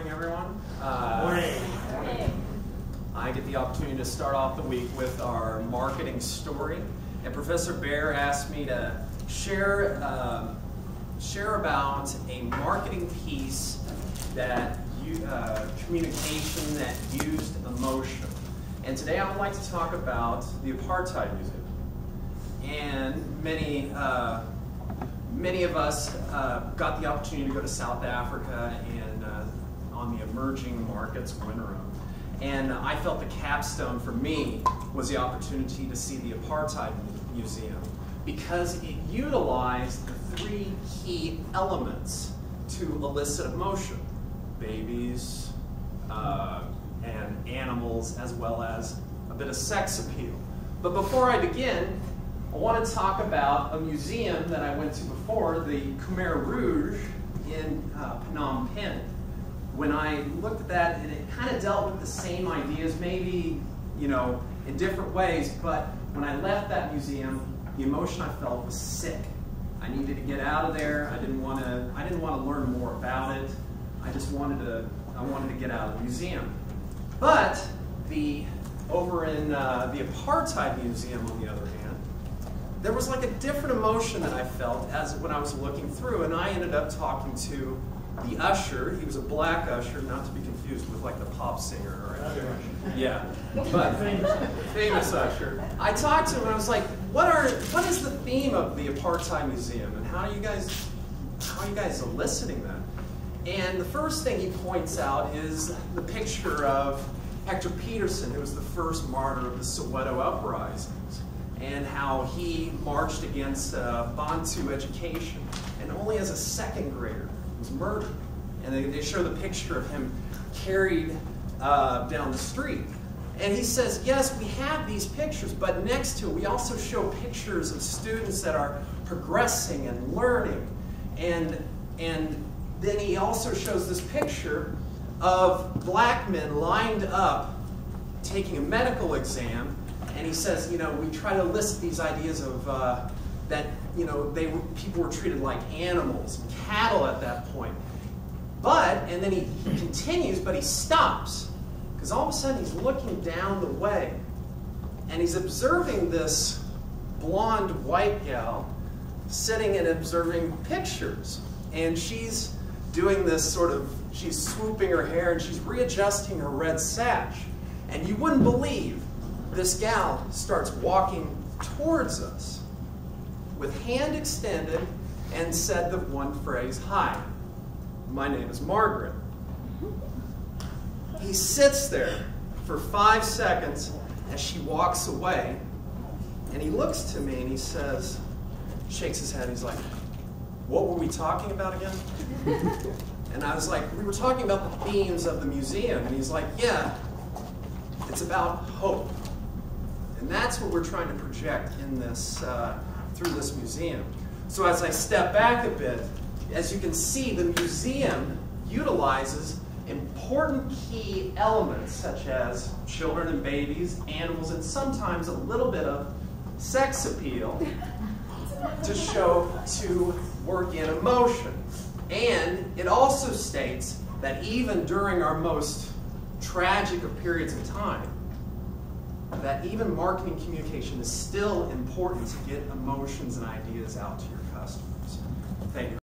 morning, everyone. Morning. I get the opportunity to start off the week with our marketing story, and Professor Bear asked me to share about a marketing piece that communication that used emotion. And today I would like to talk about the Apartheid Museum. And many of us got the opportunity to go to South Africa and on the emerging markets winter. And I felt the capstone for me was the opportunity to see the Apartheid Museum because it utilized the three key elements to elicit emotion: babies and animals, as well as a bit of sex appeal. But before I begin, I want to talk about a museum that I went to before, the Khmer Rouge in Phnom Penh. When I looked at that, and it kind of dealt with the same ideas, maybe, in different ways, but when I left that museum, the emotion I felt was sick. I needed to get out of there. I didn't want to learn more about it. I wanted to get out of the museum. But over in the Apartheid Museum, on the other hand, there was like a different emotion that I felt when I was looking through, and I ended up talking to the usher. He was a black usher, not to be confused with like the pop singer or anything. Yeah, but famous usher. I talked to him and I was like, what is the theme of the Apartheid Museum, and how are you guys eliciting that? And the first thing he points out is the picture of Hector Peterson, who was the first martyr of the Soweto uprisings, and how he marched against Bantu education, and only as a second grader was murdered. And they show the picture of him carried down the street. And he says, yes, we have these pictures, but next to it, we also show pictures of students that are progressing and learning. And then he also shows this picture of black men lined up taking a medical exam. And he says, we try to list these ideas of that, people were treated like animals and cattle at that point. And then he continues, but he stops, because all of a sudden he's looking down the way, and he's observing this blonde white gal sitting and observing pictures. And she's doing this she's swooping her hair and she's readjusting her red sash. And you wouldn't believe, this gal starts walking towards us with hand extended and said the one phrase, "Hi, my name is Margaret." He sits there for 5 seconds as she walks away, and he looks to me and he says, shakes his head, he's like, "What were we talking about again?" And I was like, "We were talking about the themes of the museum." And he's like, "Yeah, it's about hope." And that's what we're trying to project in this, through this museum. So as I step back a bit, as you can see, the museum utilizes important key elements such as children and babies, animals, and sometimes a little bit of sex appeal to work in emotion. And it also states that even during our most tragic of periods of time, that even marketing communication is still important to get emotions and ideas out to your customers. Thank you.